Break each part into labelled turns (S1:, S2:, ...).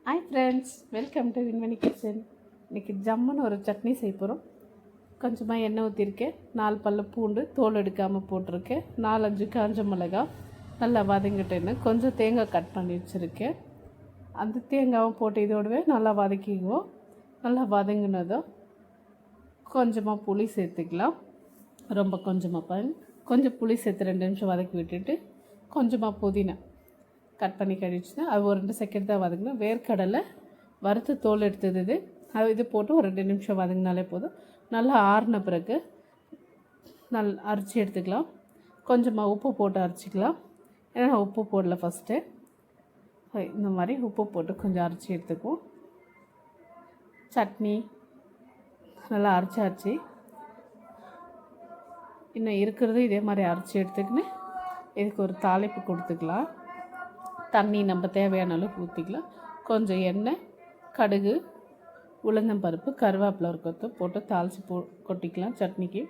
S1: Hi friends, welcome to Vinmani kitchen. இன்றைக்கி ஜம்முன்னு ஒரு சட்னி செய்ய போகிறோம். கொஞ்சமாக எண்ணெய் ஊற்றிருக்கேன், 4 பல்லு பூண்டு தோல் எடுக்காமல் போட்டிருக்கேன், 4-5 காஞ்ச மிளகா நல்லா வதங்கிட்டேன்னு கொஞ்சம் தேங்காய் கட் பண்ணி வச்சுருக்கேன். அந்த தேங்காவும் போட்டு இதோடவே நல்லா வதக்கிக்குவோம். நல்லா வதங்கினதும் கொஞ்சமாக புளி சேர்த்துக்கலாம். ரொம்ப கொஞ்சமாக கொஞ்சம் புளி சேர்த்து 2 நிமிஷம் வதக்கி விட்டுட்டு கொஞ்சமாக புதினா கட் பண்ணி கழிச்சுன்னா அது ஒரு 2 செகண்ட் தான் வதங்கணும். வேர்க்கடலை வறுத்து தோல் எடுத்தது இது போட்டு ஒரு 2 நிமிஷம் வதங்கினாலே போதும். நல்லா ஆறின பிறகு அரைச்சி எடுத்துக்கலாம். கொஞ்சமாக உப்பு போட்டு அரைச்சிக்கலாம். ஏன்னா நான் உப்பு போடல ஃபஸ்ட்டு. இந்த மாதிரி உப்பு போட்டு கொஞ்சம் அரைச்சி எடுத்துக்குவோம். சட்னி நல்லா அரைச்சி இன்னும் இருக்கிறது இதே மாதிரி அரைச்சி எடுத்துக்கின்னு இதுக்கு ஒரு தாளிப்பு கொடுத்துக்கலாம். தண்ணி நம்ம தேவையான அளவுக்கு ஊற்றிக்கலாம். கொஞ்சம் எண்ணெய், கடுகு, உளுந்தம்பருப்பு, கருவேப்பிலை ஒரு கொத்து போட்டு தாளித்து கொட்டிக்கலாம். சட்னிக்கு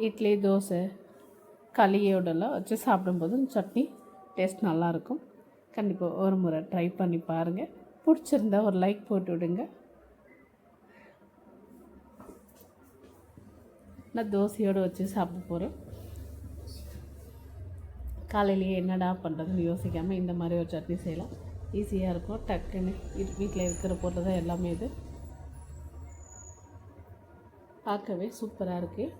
S1: இட்லி, தோசை, களியோடலாம் வச்சு சாப்பிடும்போது சட்னி டேஸ்ட் நல்லாயிருக்கும். கண்டிப்பாக ஒரு முறை ட்ரை பண்ணி பாருங்கள். பிடிச்சிருந்தா ஒரு லைக் போட்டு விடுங்க. நான் தோசையோடு வச்சு சாப்பிட போகிறேன். காலையிலேயே என்னடா பண்ணுறதுன்னு யோசிக்காமல் இந்த மாதிரி ஒரு சட்னி செய்யலாம். ஈஸியாக இருக்கும். டக்குன்னு வீட்டில் இருக்கிற பொருள் தான் எல்லாமே. இது பார்க்கவே சூப்பராக இருக்குது.